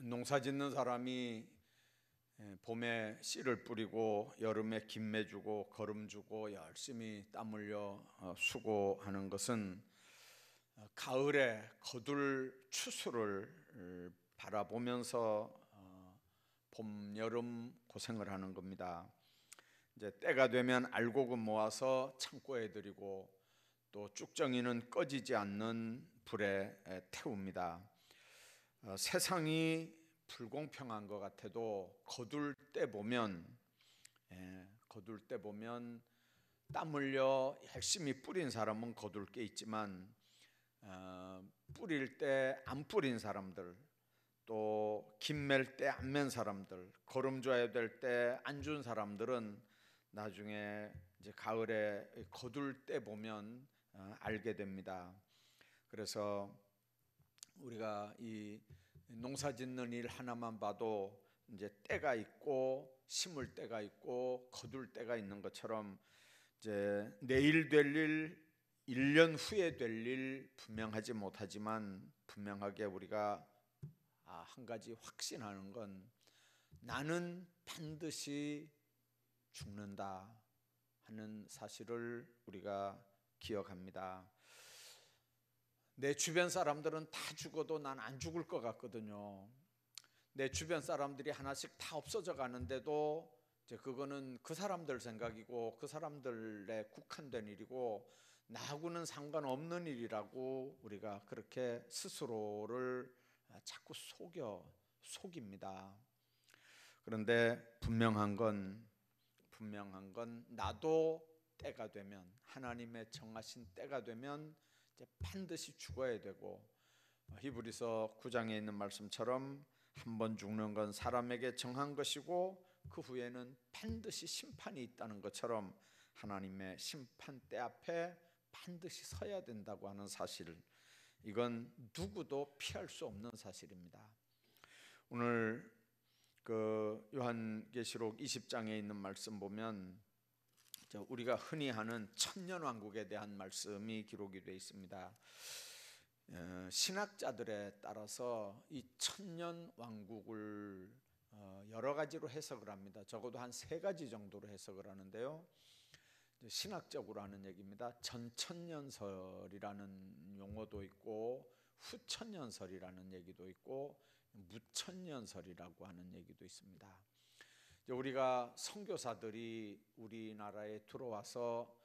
농사 짓는 사람이 봄에 씨를 뿌리고 여름에 김매 주고 거름 주고 열심히 땀 흘려 수고하는 것은 가을에 거둘 추수를 바라보면서 봄, 여름 고생을 하는 겁니다. 이제 때가 되면 알곡은 모아서 창고에 들이고 또 쭉정이는 꺼지지 않는 불에 태웁니다. 세상이 불공평한 것 같아도 거둘 때 보면 땀 흘려 열심히 뿌린 사람은 거둘 게 있지만 뿌릴 때 안 뿌린 사람들, 또 김맬 때 안 맨 사람들, 거름 줘야 될 때 안 준 사람들은 나중에 이제 가을에 거둘 때 보면 알게 됩니다. 그래서 우리가 이 농사 짓는 일 하나만 봐도 이제 때가 있고 심을 때가 있고 거둘 때가 있는 것처럼 이제 내일 될 일, 1년 후에 될 일 분명하지 못하지만 분명하게 우리가 한 가지 확신하는 건 나는 반드시 죽는다 하는 사실을 우리가 기억합니다. 내 주변 사람들은 다 죽어도 난 안 죽을 것 같거든요. 내 주변 사람들이 하나씩 다 없어져 가는데도 이제 그거는 그 사람들 생각이고 그 사람들에 국한된 일이고 나하고는 상관없는 일이라고 우리가 그렇게 스스로를 자꾸 속입니다. 그런데 분명한 건 나도 때가 되면, 하나님의 정하신 때가 되면 반드시 죽어야 되고, 히브리서 9장에 있는 말씀처럼 한 번 죽는 건 사람에게 정한 것이고 그 후에는 반드시 심판이 있다는 것처럼 하나님의 심판대 앞에 반드시 서야 된다고 하는 사실, 이건 누구도 피할 수 없는 사실입니다. 오늘 그 요한계시록 20장에 있는 말씀 보면 우리가 흔히 하는 천년왕국에 대한 말씀이 기록이 되어 있습니다. 신학자들에 따라서 이 천년왕국을 여러 가지로 해석을 합니다. 적어도 한 3가지 정도로 해석을 하는데요. 신학적으로 하는 얘기입니다. 전천년설이라는 용어도 있고 후천년설이라는 얘기도 있고 무천년설이라고 하는 얘기도 있습니다. 우리가 선교사들이 우리나라에 들어와서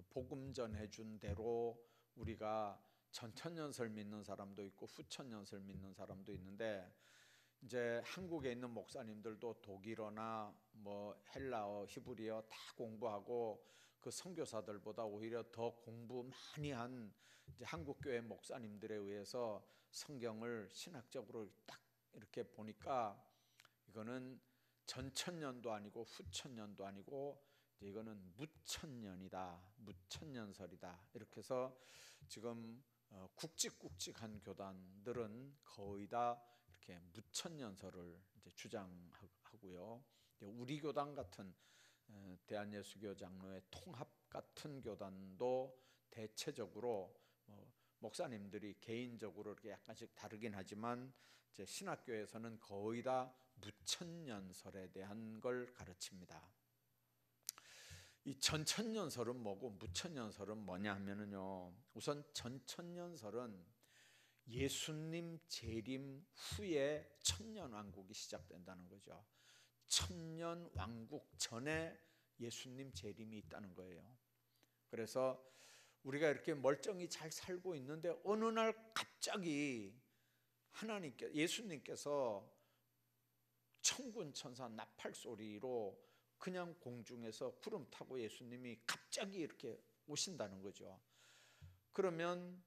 복음 전해준 대로 우리가 전천년설 믿는 사람도 있고 후천년설 믿는 사람도 있는데, 이제 한국에 있는 목사님들도 독일어나 뭐 헬라어, 히브리어 다 공부하고 그 선교사들보다 오히려 더 공부 많이 한 이제 한국 교회 목사님들에 의해서 성경을 신학적으로 딱 이렇게 보니까 이거는 전천년도 아니고 후천년도 아니고 이거는 무천년이다, 무천년설이다, 이렇게 해서 지금 굵직굵직한 교단들은 거의 다 이렇게 무천년설을 이제 주장하고요. 우리 교단 같은 대한예수교 장로회 통합 같은 교단도 대체적으로 목사님들이 개인적으로 이렇게 약간씩 다르긴 하지만 이제 신학교에서는 거의 다 무천년설에 대한 걸 가르칩니다. 이 전천년설은 뭐고 무천년설은 뭐냐 하면은요, 우선 전천년설은 예수님 재림 후에 천년왕국이 시작된다는 거죠. 천년왕국 전에 예수님 재림이 있다는 거예요. 그래서 우리가 이렇게 멀쩡히 잘 살고 있는데 어느 날 갑자기 예수님께서 천군 천사 나팔 소리로 그냥 공중에서 구름 타고 예수님이 갑자기 이렇게 오신다는 거죠. 그러면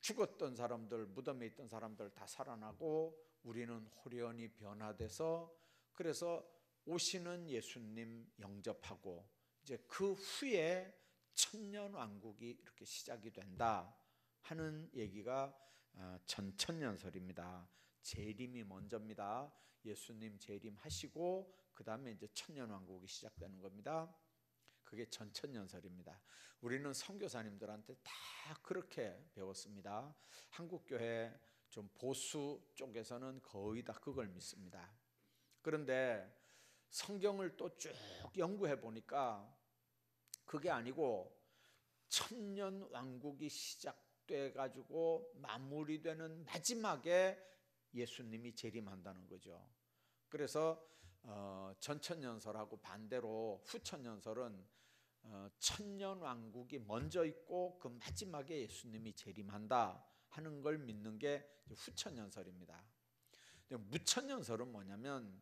죽었던 사람들, 무덤에 있던 사람들 다 살아나고 우리는 호련히 변화돼서, 그래서 오시는 예수님 영접하고 이제 그 후에 천년왕국이 이렇게 시작이 된다 하는 얘기가 전천년설입니다. 재림이 먼저입니다. 예수님 재림하시고 그 다음에 이제 천년왕국이 시작되는 겁니다. 그게 전천년설입니다. 우리는 선교사님들한테 다 그렇게 배웠습니다. 한국교회 좀 보수 쪽에서는 거의 다 그걸 믿습니다. 그런데 성경을 또 쭉 연구해 보니까 그게 아니고 천년 왕국이 시작돼 가지고 마무리되는 마지막에 예수님이 재림한다는 거죠. 그래서 전천년설하고 반대로 후천년설은 천년 왕국이 먼저 있고 그 마지막에 예수님이 재림한다 하는 걸 믿는 게 후천년설입니다. 무천년설은 뭐냐면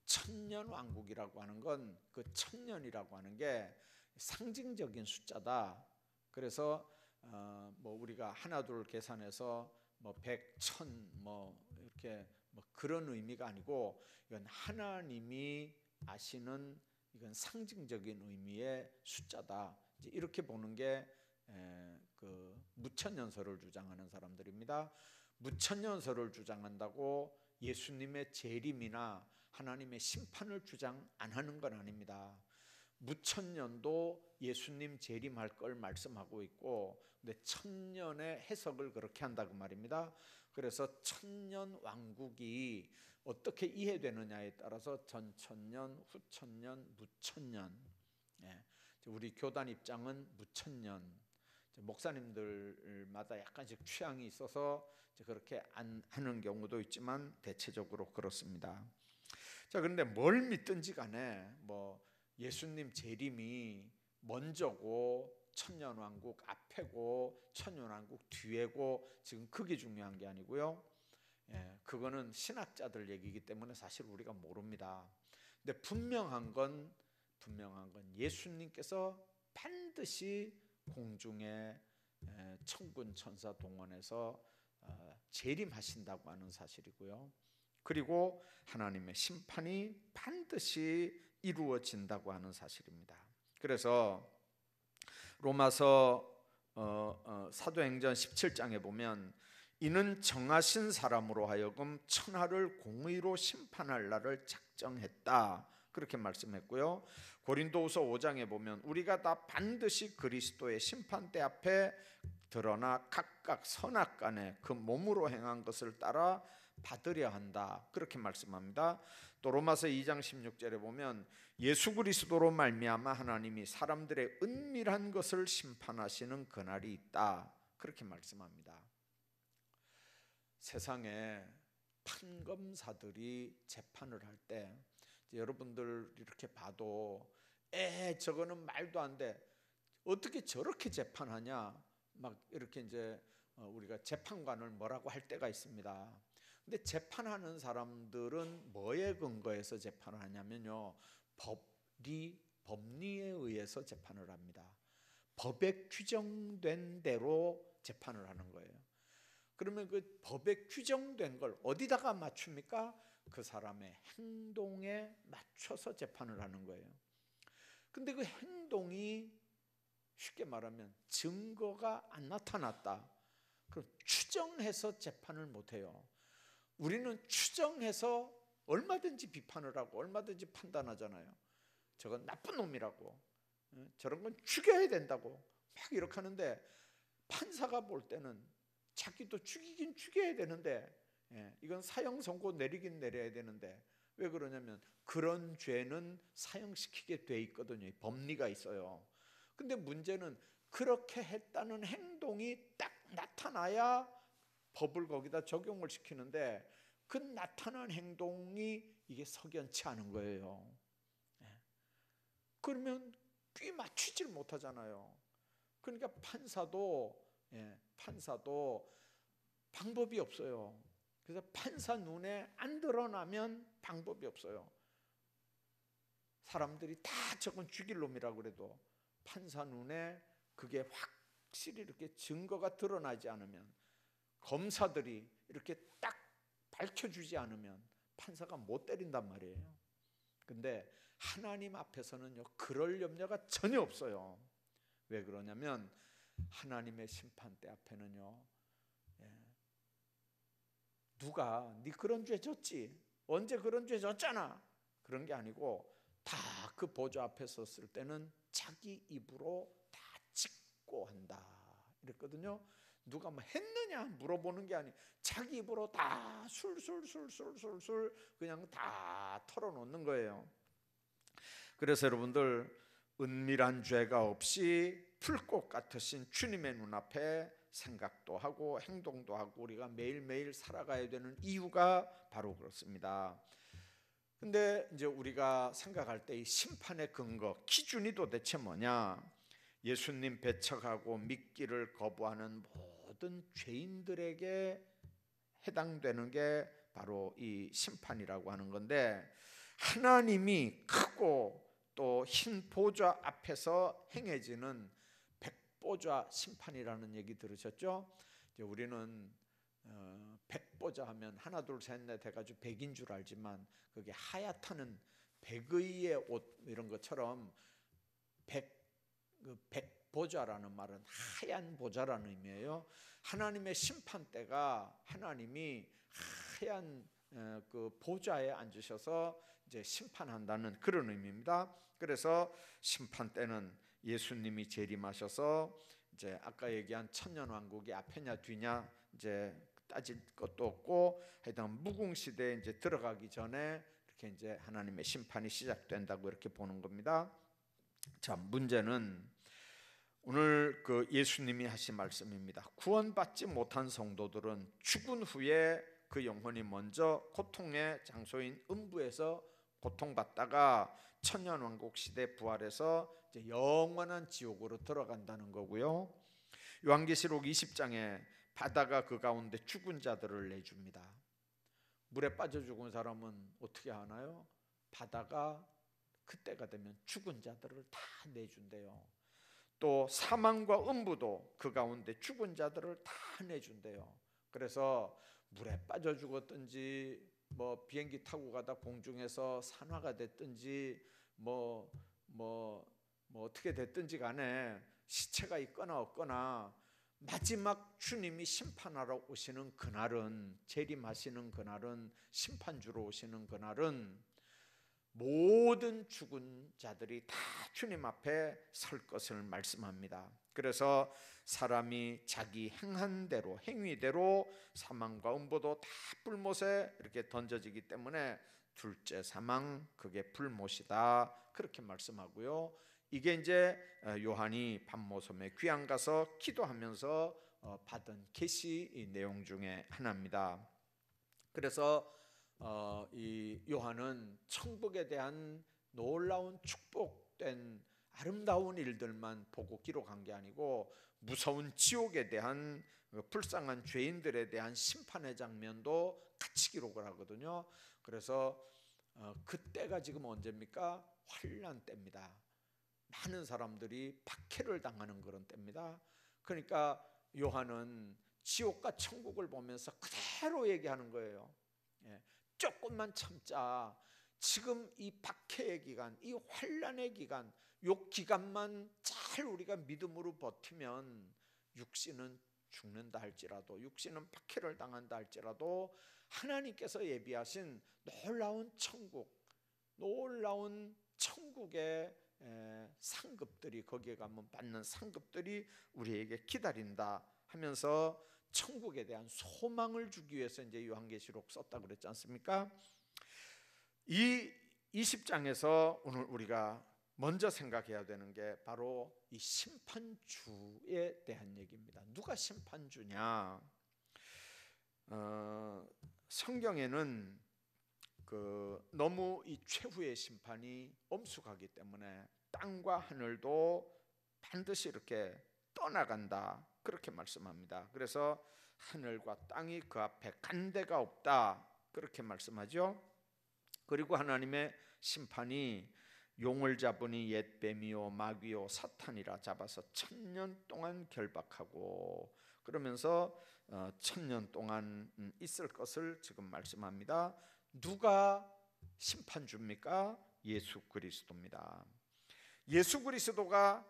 천년 왕국이라고 하는 건 그 천년이라고 하는 게 상징적인 숫자다. 그래서 뭐 우리가 하나 둘 계산해서 뭐 100, 1000 뭐 이렇게 뭐 그런 의미가 아니고 이건 하나님이 아시는 이건 상징적인 의미의 숫자다. 이제 이렇게 보는 게 그 무천년설을 주장하는 사람들입니다. 무천년설을 주장한다고 예수님의 재림이나 하나님의 심판을 주장 안 하는 건 아닙니다. 무천년도 예수님 재림할 걸 말씀하고 있고, 근데 천년의 해석을 그렇게 한다고 말입니다. 그래서 천년 왕국이 어떻게 이해되느냐에 따라서 전천년, 후천년, 무천년. 우리 교단 입장은 무천년. 목사님들마다 약간씩 취향이 있어서 그렇게 안 하는 경우도 있지만 대체적으로 그렇습니다. 자, 그런데 뭘 믿든지 간에 뭐 예수님 재림이 먼저고 천년왕국 앞에고 천년왕국 뒤에고 지금 그게 중요한 게 아니고요. 그거는 신학자들 얘기이기 때문에 사실 우리가 모릅니다. 근데 분명한 건 예수님께서 반드시 공중에 천군 천사 동원해서 재림하신다고 하는 사실이고요. 그리고 하나님의 심판이 반드시 이루어진다고 하는 사실입니다. 그래서 로마서 사도행전 17장에 보면 이는 정하신 사람으로 하여금 천하를 공의로 심판할 날을 작정했다, 그렇게 말씀했고요. 고린도후서 5장에 보면 우리가 다 반드시 그리스도의 심판대 앞에 드러나 각각 선악간에 그 몸으로 행한 것을 따라 받으려 한다, 그렇게 말씀합니다. 또 로마서 2장 16절에 보면 예수 그리스도로 말미암아 하나님이 사람들의 은밀한 것을 심판하시는 그날이 있다, 그렇게 말씀합니다. 세상에 판검사들이 재판을 할 때 여러분들 이렇게 봐도 저거는 말도 안 돼, 어떻게 저렇게 재판하냐, 막 이렇게 이제 우리가 재판관을 뭐라고 할 때가 있습니다. 근데 재판하는 사람들은 뭐에 근거해서 재판을 하냐면요, 법리에 의해서 재판을 합니다. 법에 규정된 대로 재판을 하는 거예요. 그러면 그 법에 규정된 걸 어디다가 맞춥니까? 그 사람의 행동에 맞춰서 재판을 하는 거예요. 근데 그 행동이 쉽게 말하면 증거가 안 나타났다, 그럼 추정해서 재판을 못해요. 우리는 추정해서 얼마든지 비판을 하고 얼마든지 판단하잖아요. 저건 나쁜 놈이라고, 저런 건 죽여야 된다고 막 이렇게 하는데, 판사가 볼 때는 자기도 죽이긴 죽여야 되는데 이건 사형 선고 내리긴 내려야 되는데, 왜 그러냐면 그런 죄는 사형시키게 돼 있거든요. 법리가 있어요. 근데 문제는 그렇게 했다는 행동이 딱 나타나야 법을 거기다 적용을 시키는데 그 나타난 행동이 이게 석연치 않은 거예요. 그러면 꽤 맞추질 못하잖아요. 그러니까 판사도 방법이 없어요. 그래서 판사 눈에 안 드러나면 방법이 없어요. 사람들이 다 저건 죽일 놈이라고 그래도 판사 눈에 그게 확실히 이렇게 증거가 드러나지 않으면, 검사들이 이렇게 딱 밝혀주지 않으면 판사가 못 때린단 말이에요. 근데 하나님 앞에서는요, 그럴 염려가 전혀 없어요. 왜 그러냐면 하나님의 심판대 앞에는요, 누가 네 그런 죄 졌지? 언제 그런 죄 졌잖아? 그런 게 아니고 다 그 보좌 앞에 섰을 때는 자기 입으로 다 짓고 한다, 이랬거든요. 누가 뭐 했느냐 물어보는 게 아니, 자기 입으로 다 술술술술술술 그냥 다 털어놓는 거예요. 그래서 여러분들, 은밀한 죄가 없이 풀꽃 같으신 주님의 눈앞에 생각도 하고 행동도 하고 우리가 매일매일 살아가야 되는 이유가 바로 그렇습니다. 근데 이제 우리가 생각할 때 이 심판의 근거, 기준이 도대체 뭐냐? 예수님 배척하고 믿기를 거부하는 모든 죄인들에게 해당되는 게 바로 이 심판이라고 하는 건데, 하나님이 크고 또 흰 보좌 앞에서 행해지는 백보좌 심판이라는 얘기 들으셨죠? 이제 우리는 백보좌 하면 하나 둘 셋 넷 해가지고 백인 줄 알지만, 그게 하얗다는 백의의 옷 이런 것처럼 백보좌라는 말은 하얀 보좌라는 의미예요. 하나님의 심판대가 하나님이 하얀 그 보좌에 앉으셔서 이제 심판한다는 그런 의미입니다. 그래서 심판 때는 예수님이 재림하셔서 이제 아까 얘기한 천년왕국이 앞이냐 뒤냐 이제 따질 것도 없고, 하여튼 무궁시대에 이제 들어가기 전에 이렇게 이제 하나님의 심판이 시작된다고 이렇게 보는 겁니다. 자, 문제는 오늘 그 예수님이 하신 말씀입니다. 구원받지 못한 성도들은 죽은 후에 그 영혼이 먼저 고통의 장소인 음부에서 고통받다가 천년왕국 시대 부활해서 이제 영원한 지옥으로 들어간다는 거고요. 요한계시록 20장에 바다가 그 가운데 죽은 자들을 내줍니다. 물에 빠져 죽은 사람은 어떻게 하나요? 바다가 그때가 되면 죽은 자들을 다 내준대요. 또 사망과 음부도 그 가운데 죽은 자들을 다 내준대요. 그래서 물에 빠져 죽었든지 뭐 비행기 타고 가다 공중에서 산화가 됐든지 뭐 어떻게 됐든지 간에 시체가 있거나 없거나 마지막 주님이 심판하러 오시는 그날은, 재림하시는 그날은, 심판주로 오시는 그날은 모든 죽은 자들이 다 주님 앞에 설 것을 말씀합니다. 그래서 사람이 자기 행한 대로, 행위대로 사망과 음부도 다 불못에 이렇게 던져지기 때문에 둘째 사망, 그게 불못이다, 그렇게 말씀하고요. 이게 이제 요한이 밤모섬에 귀양 가서 기도하면서 받은 계시 내용 중에 하나입니다. 그래서 이 요한은 천국에 대한 놀라운 축복된 아름다운 일들만 보고 기록한 게 아니고, 무서운 지옥에 대한 불쌍한 죄인들에 대한 심판의 장면도 같이 기록을 하거든요. 그래서 그때가 지금 언제입니까? 환난 때입니다. 많은 사람들이 박해를 당하는 그런 때입니다. 그러니까 요한은 지옥과 천국을 보면서 그대로 얘기하는 거예요. 조금만 참자. 지금 이 박해의 기간, 이 환난의 기간, 요 기간만 잘 우리가 믿음으로 버티면 육신은 죽는다 할지라도, 육신은 박해를 당한다 할지라도 하나님께서 예비하신 놀라운 천국, 놀라운 천국의 상급들이, 거기에 가면 받는 상급들이 우리에게 기다린다 하면서 천국에 대한 소망을 주기 위해서 이제 요한계시록 썼다 그랬지 않습니까? 이 20장에서 오늘 우리가 먼저 생각해야 되는 게 바로 이 심판주에 대한 얘기입니다. 누가 심판주냐? 성경에는 너무 이 최후의 심판이 엄숙하기 때문에 땅과 하늘도 반드시 이렇게 떠나간다, 그렇게 말씀합니다. 그래서 하늘과 땅이 그 앞에 간 데가 없다, 그렇게 말씀하죠. 그리고 하나님의 심판이 용을 잡으니 옛 뱀이요 마귀요 사탄이라 잡아서 1000년 동안 결박하고, 그러면서 1000년 동안 있을 것을 지금 말씀합니다. 누가 심판주입니까? 예수 그리스도입니다. 예수 그리스도가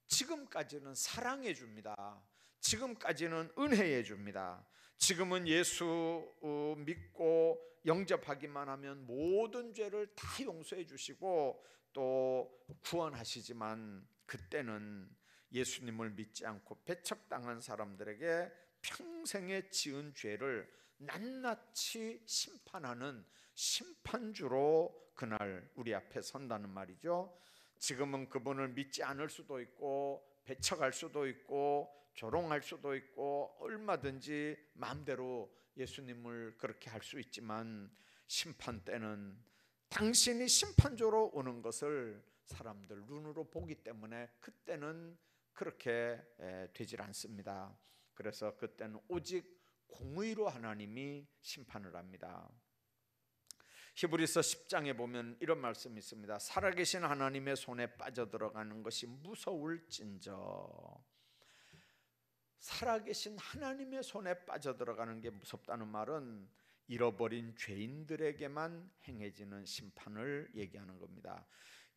지금까지는 사랑해 줍니다. 지금까지는 은혜해 줍니다. 지금은 예수 믿고 영접하기만 하면 모든 죄를 다 용서해 주시고 또 구원하시지만, 그때는 예수님을 믿지 않고 배척당한 사람들에게 평생에 지은 죄를 낱낱이 심판하는 심판주로 그날 우리 앞에 선다는 말이죠. 지금은 그분을 믿지 않을 수도 있고 배척할 수도 있고 조롱할 수도 있고 얼마든지 마음대로 예수님을 그렇게 할 수 있지만, 심판 때는 당신이 심판조로 오는 것을 사람들 눈으로 보기 때문에 그때는 그렇게 되질 않습니다. 그래서 그때는 오직 공의로 하나님이 심판을 합니다. 히브리서 10장에 보면 이런 말씀이 있습니다. 살아계신 하나님의 손에 빠져들어가는 것이 무서울진저. 살아계신 하나님의 손에 빠져들어가는 게 무섭다는 말은 잃어버린 죄인들에게만 행해지는 심판을 얘기하는 겁니다.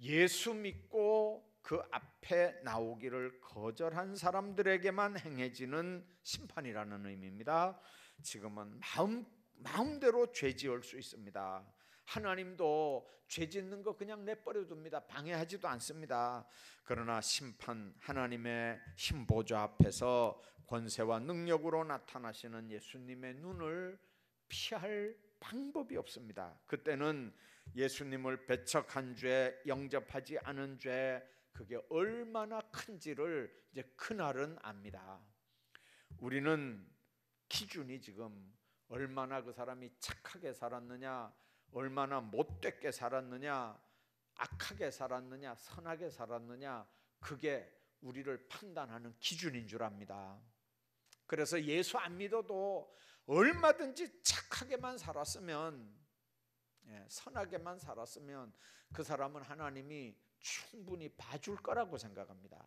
예수 믿고 그 앞에 나오기를 거절한 사람들에게만 행해지는 심판이라는 의미입니다. 지금은 마음대로 죄 지을 수 있습니다. 하나님도 죄 짓는 거 그냥 내버려 둡니다. 방해하지도 않습니다. 그러나 심판, 하나님의 힘보좌 앞에서 권세와 능력으로 나타나시는 예수님의 눈을 피할 방법이 없습니다. 그때는 예수님을 배척한 죄, 영접하지 않은 죄, 그게 얼마나 큰지를 이제 그날은 압니다. 우리는 기준이 지금 얼마나 그 사람이 착하게 살았느냐, 얼마나 못되게 살았느냐, 악하게 살았느냐, 선하게 살았느냐, 그게 우리를 판단하는 기준인 줄 압니다. 그래서 예수 안 믿어도 얼마든지 착하게만 살았으면, 선하게만 살았으면 그 사람은 하나님이 충분히 봐줄 거라고 생각합니다.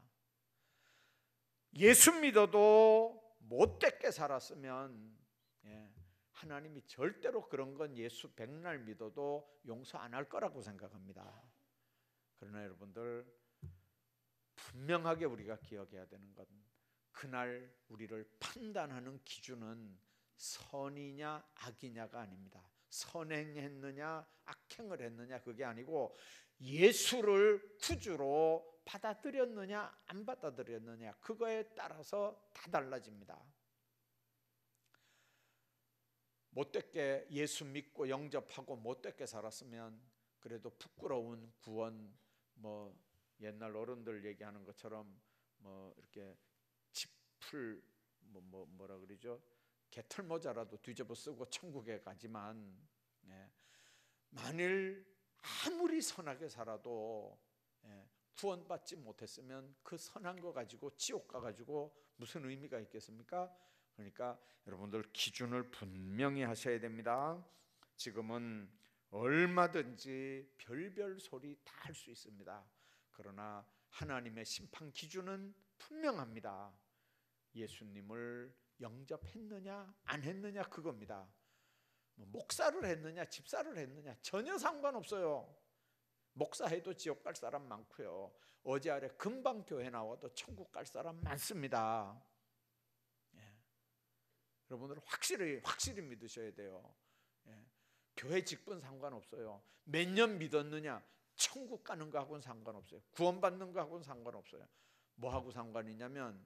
예수 믿어도 못되게 살았으면 하나님이 절대로 그런 건 예수 백날 믿어도 용서 안 할 거라고 생각합니다. 그러나 여러분들, 분명하게 우리가 기억해야 되는 건 그날 우리를 판단하는 기준은 선이냐 악이냐가 아닙니다. 선행했느냐 악행을 했느냐 그게 아니고 예수를 구주로 받아들였느냐 안 받아들였느냐, 그거에 따라서 다 달라집니다. 못되게 예수 믿고 영접하고 못되게 살았으면 그래도 부끄러운 구원, 뭐 옛날 어른들 얘기하는 것처럼 뭐 이렇게 지풀 뭐라 그러죠? 개털 모자라도 뒤집어 쓰고 천국에 가지만, 만일 아무리 선하게 살아도 구원받지 못했으면 그 선한 거 가지고 지옥 가가지고 무슨 의미가 있겠습니까? 그러니까 여러분들 기준을 분명히 하셔야 됩니다. 지금은 얼마든지 별별 소리 다 할 수 있습니다. 그러나 하나님의 심판 기준은 분명합니다. 예수님을 영접했느냐 안 했느냐 그겁니다. 목사를 했느냐 집사를 했느냐 전혀 상관없어요. 목사해도 지옥 갈 사람 많고요. 어제 아래 금방 교회 나와도 천국 갈 사람 많습니다. 여러분들 확실히 믿으셔야 돼요. 교회 직분 상관없어요. 몇 년 믿었느냐, 천국 가는 거하고는 상관없어요. 구원받는 거하고는 상관없어요. 뭐하고 상관이 있냐면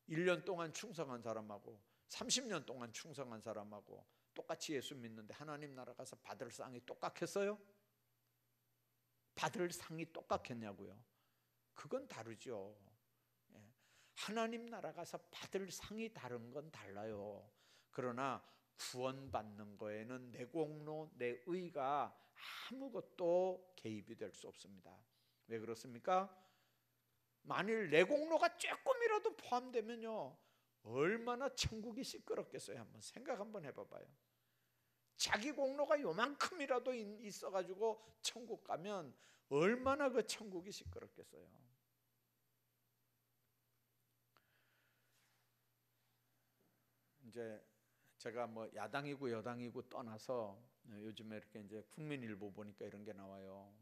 1년 동안 충성한 사람하고 30년 동안 충성한 사람하고 똑같이 예수 믿는데 하나님 나라 가서 받을 상이 똑같겠어요? 받을 상이 똑같겠냐고요? 그건 다르죠. 하나님 나라 가서 받을 상이 다른 건 달라요. 그러나 구원받는 거에는 내 공로, 내 의가 아무것도 개입이 될 수 없습니다. 왜 그렇습니까? 만일 내 공로가 조금이라도 포함되면요, 얼마나 천국이 시끄럽겠어요. 한번 생각 한번 해봐봐요. 자기 공로가 요만큼이라도 있어가지고 천국 가면 얼마나 그 천국이 시끄럽겠어요. 이제 제가 뭐 야당이고 여당이고 떠나서 요즘에 이렇게 이제 국민일보 보니까 이런 게 나와요.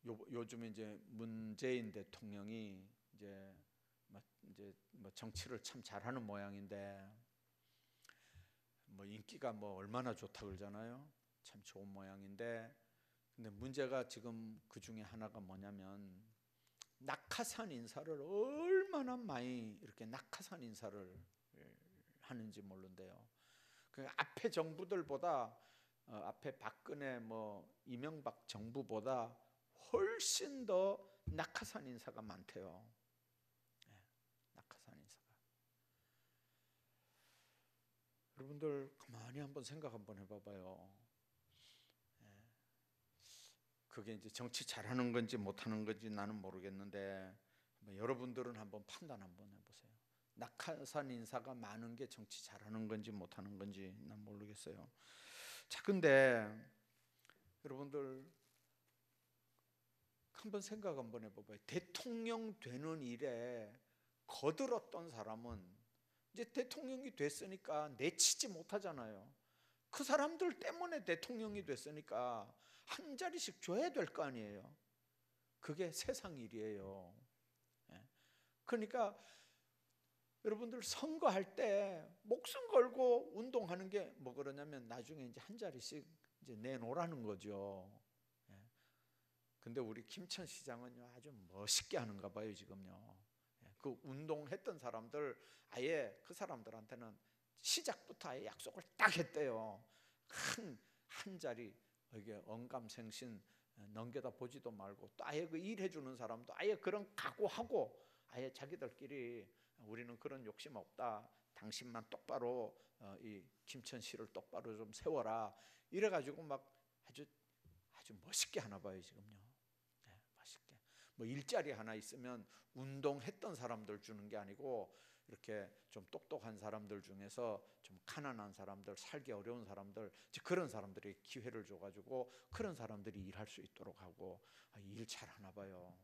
요즘에 이제 문재인 대통령이 이제 뭐 정치를 참 잘하는 모양인데 뭐 인기가 뭐 얼마나 좋다 그러잖아요. 참 좋은 모양인데, 근데 문제가 지금 그 중에 하나가 뭐냐면 낙하산 인사를 얼마나 많이 이렇게 낙하산 인사를 하는지 모른대요. 그 앞에 정부들보다 앞에 박근혜 이명박 정부보다 훨씬 더 낙하산 인사가 많대요. 낙하산 인사가. 여러분들 가만히 한번 생각 한번 해봐봐요. 그게 이제 정치 잘하는 건지 못하는 건지 나는 모르겠는데 여러분들은 한번 판단 한번 해보세요. 낙하산 인사가 많은 게 정치 잘하는 건지 못하는 건지 난 모르겠어요. 자, 근데 여러분들 한번 생각 한번 해봐봐요. 대통령 되는 일에 거들었던 사람은 이제 대통령이 됐으니까 내치지 못하잖아요. 그 사람들 때문에 대통령이 됐으니까 한 자리씩 줘야 될 거 아니에요. 그게 세상 일이에요. 그러니까 여러분들 선거할 때 목숨 걸고 운동하는 게 뭐 그러냐면 나중에 이제 한 자리씩 이제 내놓으라는 거죠. 근데 우리 김천 시장은요 아주 멋있게 하는가 봐요 지금요. 그 운동했던 사람들 아예 그 사람들한테는 시작부터 아예 약속을 딱 했대요. 한 자리 이게 언감생신 넘겨다 보지도 말고 또 아예 그 일해주는 사람도 아예 그런 각오하고 아예 자기들끼리 우리는 그런 욕심 없다. 당신만 똑바로 이 김천시를 똑바로 좀 세워라. 이래가지고 막 아주 멋있게 하나 봐요 지금요. 멋있게. 뭐 일자리 하나 있으면 운동했던 사람들 주는 게 아니고 이렇게 좀 똑똑한 사람들 중에서 좀 가난한 사람들, 살기 어려운 사람들, 그런 사람들이 기회를 줘가지고 그런 사람들이 일할 수 있도록 하고 일 잘하나 봐요.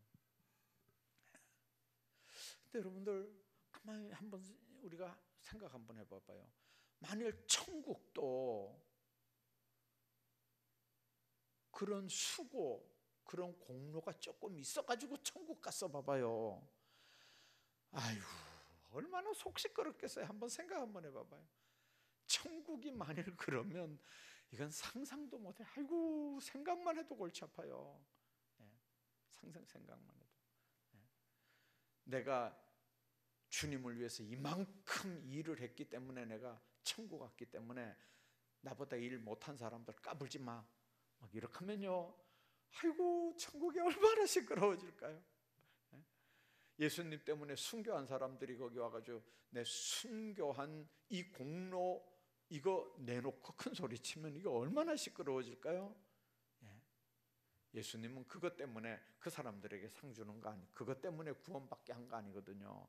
근데 여러분들 가만히 한번 우리가 생각 한번 해봐봐요. 만일 천국도 그런 수고, 그런 공로가 조금 있어가지고 천국 갔어 봐봐요. 아유, 얼마나 속 시끄럽겠어요. 한번 생각 한번 해봐봐요. 천국이 만일 그러면 이건 상상도 못해. 아이고, 생각만 해도 골치 아파요. 생각만 해도. 내가 주님을 위해서 이만큼 일을 했기 때문에 내가 천국 갔기 때문에 나보다 일 못한 사람들 까불지 마. 막 이렇게 하면요, 아이고 천국이 얼마나 시끄러워질까요? 예수님 때문에 순교한 사람들이 거기 와가지고 내 순교한 이 공로 이거 내놓고 큰 소리 치면 이거 얼마나 시끄러워질까요? 예수님은 그것 때문에 그 사람들에게 상 주는 거 아니, 그것 때문에 구원받게 한 거 아니거든요.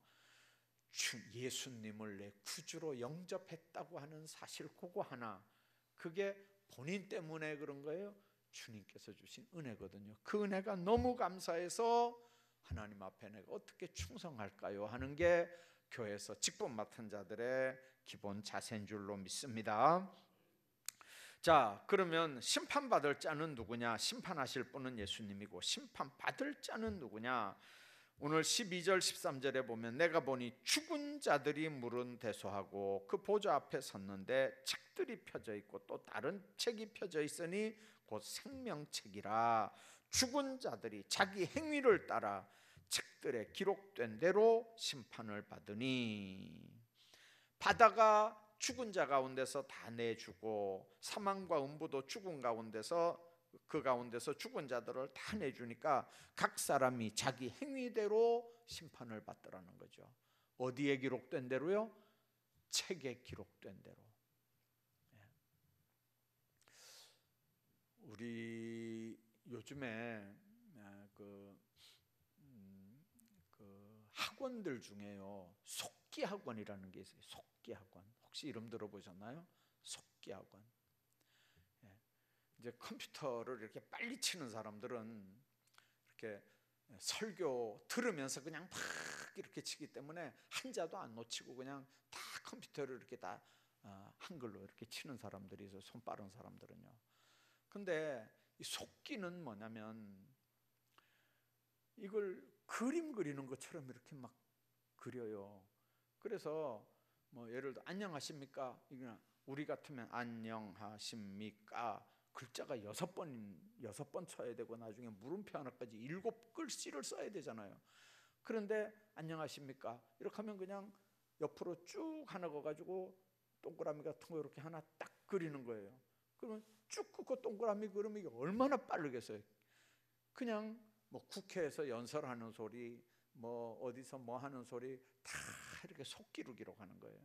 예수님을 내 구주로 영접했다고 하는 사실 그거 하나, 그게 본인 때문에 그런 거예요. 주님께서 주신 은혜거든요. 그 은혜가 너무 감사해서 하나님 앞에 내가 어떻게 충성할까요 하는 게 교회에서 직분 맡은 자들의 기본 자세인 줄로 믿습니다. 자, 그러면 심판받을 자는 누구냐? 심판하실 분은 예수님이고 심판받을 자는 누구냐? 오늘 12절 13절에 보면 내가 보니 죽은 자들이 물은 대소하고 그 보좌 앞에 섰는데 책들이 펴져 있고 또 다른 책이 펴져 있으니 곧 생명책이라. 죽은 자들이 자기 행위를 따라 책들에 기록된 대로 심판을 받으니. 바다가 죽은 자 가운데서 다 내주고 사망과 음부도 죽은 가운데서 그 가운데서 죽은 자들을 다 내주니까 각 사람이 자기 행위대로 심판을 받더라는 거죠. 어디에 기록된 대로요? 책에 기록된 대로. 우리 요즘에 그 학원들 중에요 속기 학원이라는 게 있어요. 속기 학원 혹시 이름 들어보셨나요? 속기 학원. 이제 컴퓨터를 이렇게 빨리 치는 사람들은 이렇게 설교 들으면서 그냥 막 이렇게 치기 때문에 한자도 안 놓치고 그냥 다 컴퓨터를 이렇게 다 한글로 이렇게 치는 사람들이 있어요. 손 빠른 사람들은요. 근데 이 속기는 뭐냐면 이걸 그림 그리는 것처럼 이렇게 막 그려요. 그래서 뭐 예를 들어 안녕하십니까? 우리 같으면 안녕하십니까? 글자가 6번 쳐야 되고 나중에 물음표 하나까지 7글씨를 써야 되잖아요. 그런데 안녕하십니까 이렇게 하면 그냥 옆으로 쭉 하나 가지고 동그라미 같은 거 이렇게 하나 딱 그리는 거예요. 그러면 쭉 긋고 동그라미 그리면 이게 얼마나 빠르겠어요. 그냥 뭐 국회에서 연설하는 소리, 뭐 어디서 뭐 하는 소리 다 이렇게 속기록기로 하는 거예요.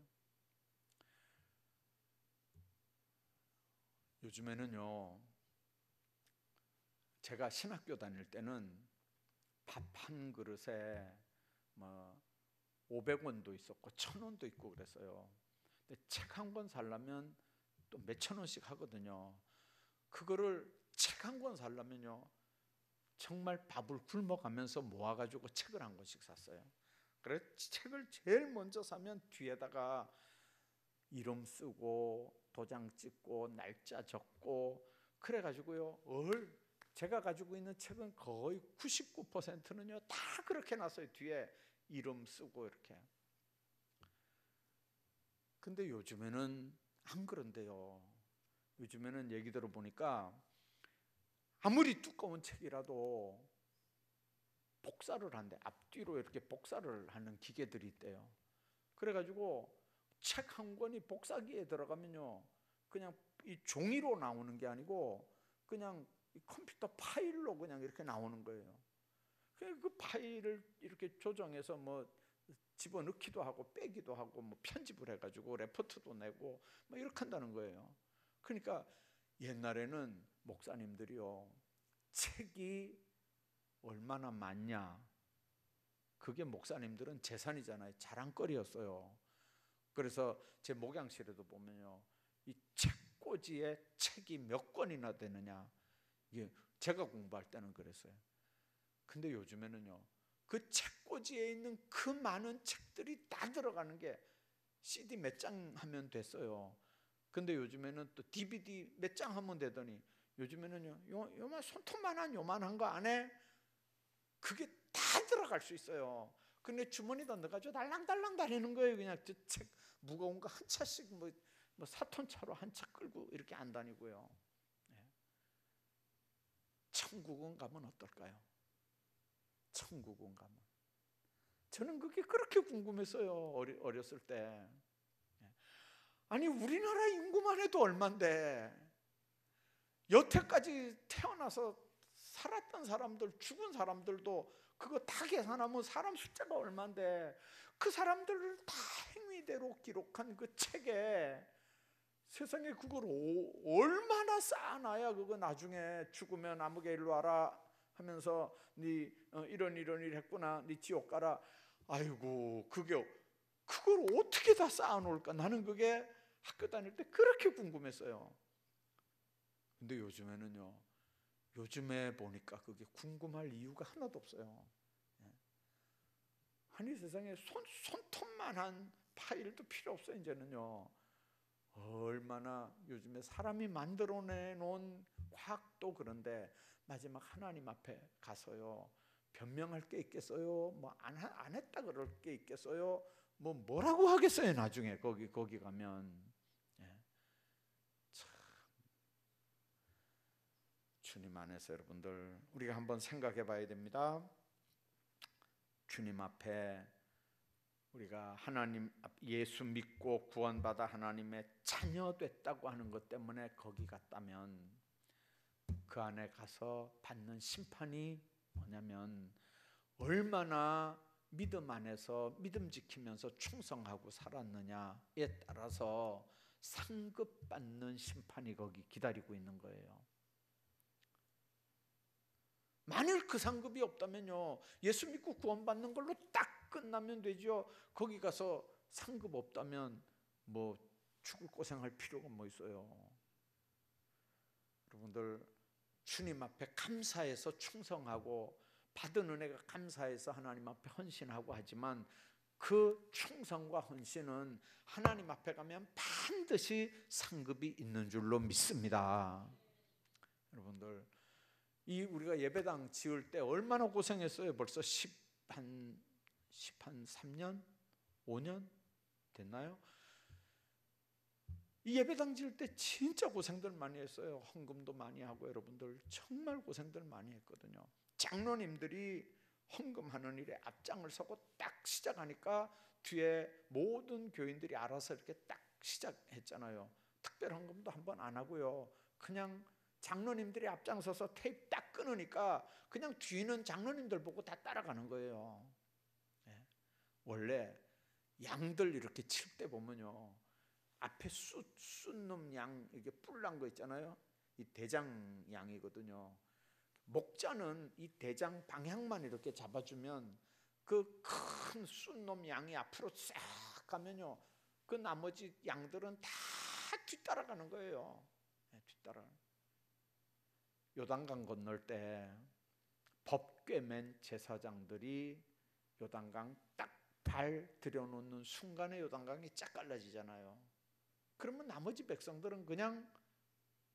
요즘에는요, 제가 신학교 다닐 때는 밥 한 그릇에 뭐 500원도 있었고 1000원도 있고 그랬어요. 근데 책 한 권 살려면 또 몇천 원씩 하거든요. 그거를 책 한 권 살려면요, 정말 밥을 굶어가면서 모아가지고 책을 한 권씩 샀어요. 그래서 책을 제일 먼저 사면 뒤에다가 이름 쓰고 도장 찍고 날짜 적고 그래가지고요, 제가 가지고 있는 책은 거의 99%는요 다 그렇게 놨어요. 뒤에 이름 쓰고 이렇게. 근데 요즘에는 안 그런데요. 요즘에는 얘기 들어보니까 아무리 두꺼운 책이라도 복사를 한대. 앞뒤로 이렇게 복사를 하는 기계들이 있대요. 그래가지고 책 한 권이 복사기에 들어가면요, 그냥 이 종이로 나오는 게 아니고 그냥 컴퓨터 파일로 그냥 이렇게 나오는 거예요. 그 파일을 이렇게 조정해서 뭐 집어넣기도 하고 빼기도 하고 뭐 편집을 해가지고 레포트도 내고 뭐 이렇게 한다는 거예요. 그러니까 옛날에는 목사님들이요, 책이 얼마나 많냐, 그게 목사님들은 재산이잖아요. 자랑거리였어요. 그래서 제 목양실에도 보면요, 이 책꽂이에 책이 몇 권이나 되느냐, 이게 제가 공부할 때는 그랬어요. 근데 요즘에는요, 그 책꽂이에 있는 그 많은 책들이 다 들어가는 게 CD 몇 장 하면 됐어요. 근데 요즘에는 또 DVD 몇 장 하면 되더니 요즘에는요, 요만 손톱만한 요만한 거 안에 그게 다 들어갈 수 있어요. 근데 주머니에다 넣어가지고 달랑달랑 다니는 거예요. 그냥 저 책 무거운 거 한 차씩 뭐 4톤 차로 한 차 끌고 이렇게 안 다니고요. 천국은 가면 어떨까요? 천국은 가면. 저는 그게 그렇게 궁금했어요. 어렸을 때. 아니 우리나라 인구만 해도 얼만데 여태까지 태어나서 살았던 사람들, 죽은 사람들도 그거 다 계산하면 사람 숫자가 얼만데 그 사람들을 다 행위대로 기록한 그 책에 세상에 그걸 얼마나 쌓아놔야 그거 나중에 죽으면 아무개 일로 와라 하면서 네 이런 일 했구나, 네 지옥 가라. 아이고 그걸 어떻게 다 쌓아놓을까. 나는 그게 학교 다닐 때 그렇게 궁금했어요. 근데 요즘에는요, 요즘에 보니까 그게 궁금할 이유가 하나도 없어요. 아니 세상에 손톱만한 파일도 필요 없어요. 이제는요, 얼마나 요즘에 사람이 만들어내놓은 과학도 그런데 마지막 하나님 앞에 가서요, 변명할 게 있겠어요? 뭐 안 했다 그럴 게 있겠어요? 뭐라고 하겠어요? 나중에 거기 가면. 참, 주님 안에서 여러분들 우리가 한번 생각해 봐야 됩니다. 주님 앞에 우리가 하나님 예수 믿고 구원받아 하나님의 자녀 됐다고 하는 것 때문에 거기 갔다면 그 안에 가서 받는 심판이 뭐냐면 얼마나 믿음 안에서 믿음 지키면서 충성하고 살았느냐에 따라서 상급받는 심판이 거기 기다리고 있는 거예요. 만일 그 상급이 없다면요, 예수 믿고 구원받는 걸로 딱 끝나면 되죠. 거기 가서 상급 없다면 뭐 죽을 고생할 필요가 뭐 있어요. 여러분들 주님 앞에 감사해서 충성하고 받은 은혜가 감사해서 하나님 앞에 헌신하고 하지만 그 충성과 헌신은 하나님 앞에 가면 반드시 상급이 있는 줄로 믿습니다. 여러분들 우리가 예배당 지을 때 얼마나 고생했어요. 벌써 3년? 5년 됐나요? 이 예배당 지을 때 진짜 고생들 많이 했어요. 헌금도 많이 하고 여러분들 정말 고생들 많이 했거든요. 장로님들이 헌금하는 일에 앞장을 서고 딱 시작하니까 뒤에 모든 교인들이 알아서 이렇게 딱 시작했잖아요. 특별 헌금도 한번 안 하고요. 그냥 장로님들이 앞장서서 테이프 딱 끊으니까 그냥 뒤는 장로님들 보고 다 따라가는 거예요. 원래 양들 이렇게 칠 때 보면요, 앞에 숫놈 양, 이게 뿔난 거 있잖아요. 이 대장 양이거든요. 목자는 이 대장 방향만 이렇게 잡아주면 그 큰 숫놈 양이 앞으로 싹 가면요, 그 나머지 양들은 다 뒤따라가는 거예요. 뒤따라. 요단강 건널 때 법궤맨 제사장들이 요단강 딱 발 들여놓는 순간에 요단강이 쫙 갈라지잖아요. 그러면 나머지 백성들은 그냥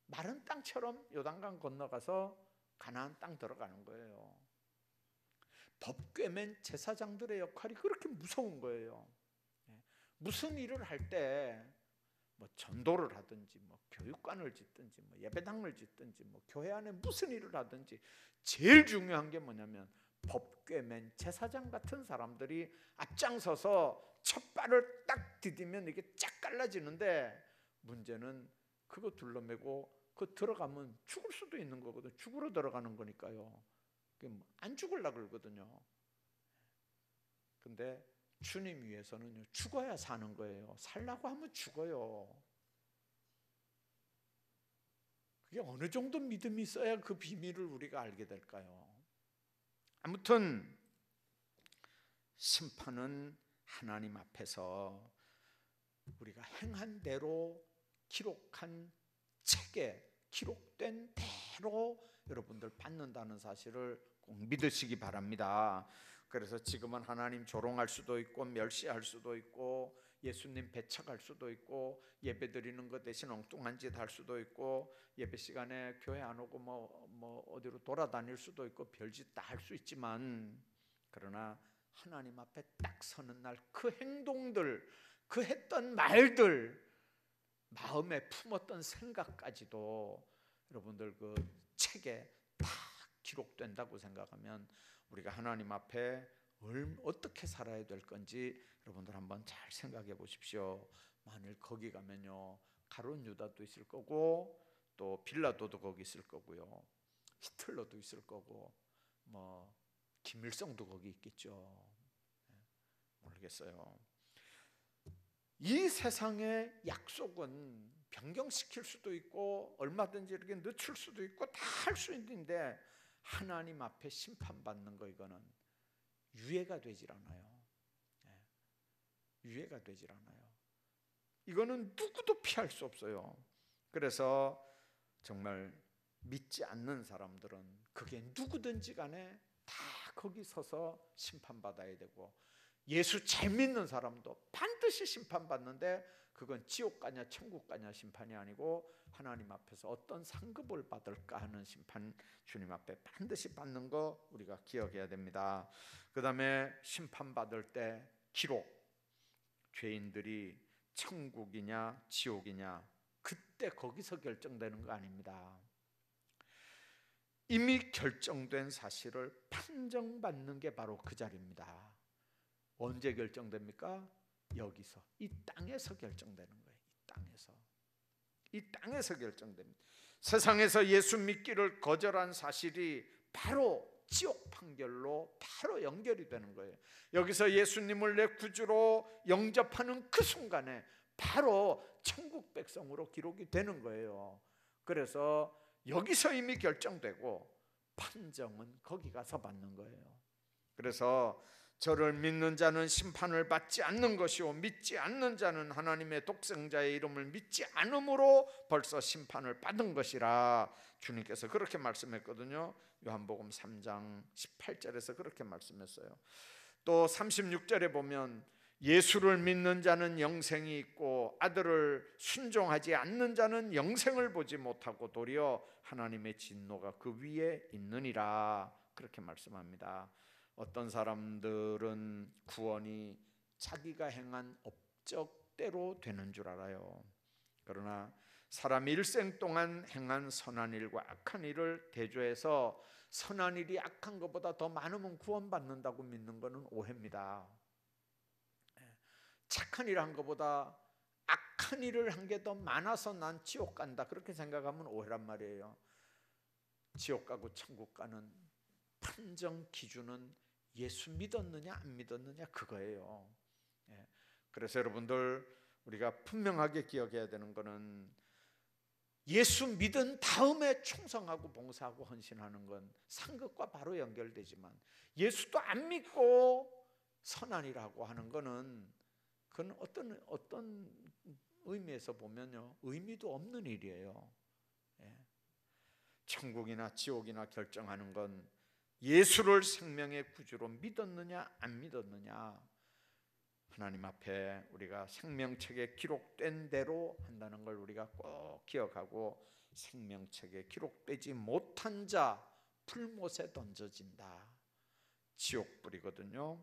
마른 땅처럼 요단강 건너가서 가나안 땅 들어가는 거예요. 법궤맨 제사장들의 역할이 그렇게 무서운 거예요. 무슨 일을 할 때 뭐 전도를 하든지 뭐 교육관을 짓든지 뭐 예배당을 짓든지 뭐 교회 안에 무슨 일을 하든지 제일 중요한 게 뭐냐면 법궤맨 제사장 같은 사람들이 앞장서서 첫 발을 딱 디디면 이게 쫙 갈라지는데, 문제는 그거 둘러매고 그 들어가면 죽을 수도 있는 거거든. 죽으러 들어가는 거니까요. 안 죽으려고 그러거든요. 근데 주님 위해서는 죽어야 사는 거예요. 살라고 하면 죽어요. 그게 어느 정도 믿음이 있어야 그 비밀을 우리가 알게 될까요? 아무튼 심판은 하나님 앞에서 우리가 행한 대로 기록한 책에 기록된 대로 여러분들 받는다는 사실을 꼭 믿으시기 바랍니다. 그래서 지금은 하나님 조롱할 수도 있고 멸시할 수도 있고 예수님 배척할 수도 있고 예배 드리는 것 대신 엉뚱한 짓 할 수도 있고 예배 시간에 교회 안 오고 뭐 어디로 돌아다닐 수도 있고 별짓 다 할 수 있지만, 그러나 하나님 앞에 딱 서는 날 그 행동들, 그 했던 말들, 마음에 품었던 생각까지도 여러분들 그 책에 다 기록된다고 생각하면 우리가 하나님 앞에 어떻게 살아야 될 건지 여러분들 한번 잘 생각해 보십시오. 만일 거기 가면요, 가룟 유다도 있을 거고 또 빌라도도 거기 있을 거고요, 히틀러도 있을 거고 뭐 김일성도 거기 있겠죠. 모르겠어요. 이 세상의 약속은 변경시킬 수도 있고 얼마든지 이렇게 늦출 수도 있고 다 할 수 있는데 하나님 앞에 심판받는 거, 이거는 유예가 되질 않아요. 유예가 되질 않아요. 이거는 누구도 피할 수 없어요. 그래서 정말 믿지 않는 사람들은 그게 누구든지 간에 다 거기 서서 심판받아야 되고, 예수 잘 믿는 사람도 반드시 심판받는데 그건 지옥 가냐 천국 가냐 심판이 아니고 하나님 앞에서 어떤 상급을 받을까 하는 심판, 주님 앞에 반드시 받는 거 우리가 기억해야 됩니다. 그 다음에 심판받을 때 기록, 죄인들이 천국이냐 지옥이냐 그때 거기서 결정되는 거 아닙니다. 이미 결정된 사실을 판정받는 게 바로 그 자리입니다. 언제 결정됩니까? 여기서, 이 땅에서 결정되는 거예요. 이 땅에서 결정됩니다. 세상에서 예수 믿기를 거절한 사실이 바로 지옥 판결로 바로 연결이 되는 거예요. 여기서 예수님을 내 구주로 영접하는 그 순간에 바로 천국 백성으로 기록이 되는 거예요. 그래서 여기서 이미 결정되고 판정은 거기 가서 받는 거예요. 그래서 저를 믿는 자는 심판을 받지 않는 것이요 믿지 않는 자는 하나님의 독생자의 이름을 믿지 않음으로 벌써 심판을 받은 것이라 주님께서 그렇게 말씀했거든요. 요한복음 3장 18절에서 그렇게 말씀했어요. 또 36절에 보면 예수를 믿는 자는 영생이 있고 아들을 순종하지 않는 자는 영생을 보지 못하고 도리어 하나님의 진노가 그 위에 있느니라, 그렇게 말씀합니다. 어떤 사람들은 구원이 자기가 행한 업적대로 되는 줄 알아요. 그러나 사람이 일생 동안 행한 선한 일과 악한 일을 대조해서 선한 일이 악한 것보다 더 많으면 구원받는다고 믿는 것은 오해입니다. 착한 일 한 것보다 악한 일을 한 게 더 많아서 난 지옥 간다, 그렇게 생각하면 오해란 말이에요. 지옥 가고 천국 가는 판정 기준은 예수 믿었느냐 안 믿었느냐 그거예요. 그래서 여러분들, 우리가 분명하게 기억해야 되는 것은 예수 믿은 다음에 충성하고 봉사하고 헌신하는 건 상급과 바로 연결되지만, 예수도 안 믿고 선한 일하고 하는 거는 그건 어떤 의미에서 보면요, 의미도 없는 일이에요. 천국이나 지옥이나 결정하는 건 예수를 생명의 구주로 믿었느냐 안 믿었느냐, 하나님 앞에 우리가 생명책에 기록된 대로 한다는 걸 우리가 꼭 기억하고, 생명책에 기록되지 못한 자 불못에 던져진다, 지옥불이거든요.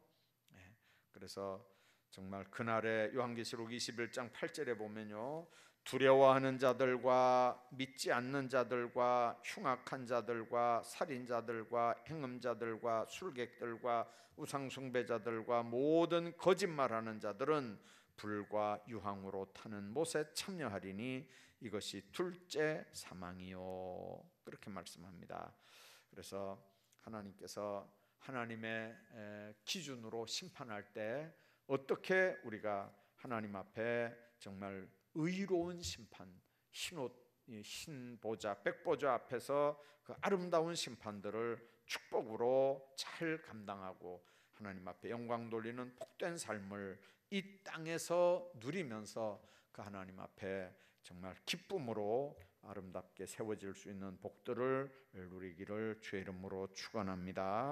그래서 정말 그날에 요한계시록 21장 8절에 보면요, 두려워하는 자들과 믿지 않는 자들과 흉악한 자들과 살인자들과 행음자들과 술객들과 우상숭배자들과 모든 거짓말하는 자들은 불과 유황으로 타는 못에 참여하리니 이것이 둘째 사망이요, 그렇게 말씀합니다. 그래서 하나님께서 하나님의 기준으로 심판할 때 어떻게 우리가 하나님 앞에 정말 의로운 심판, 흰옷, 흰보좌, 백보좌 앞에서 그 아름다운 심판들을 축복으로 잘 감당하고 하나님 앞에 영광 돌리는 복된 삶을 이 땅에서 누리면서 그 하나님 앞에 정말 기쁨으로 아름답게 세워질 수 있는 복들을 누리기를 주의 이름으로 축원합니다.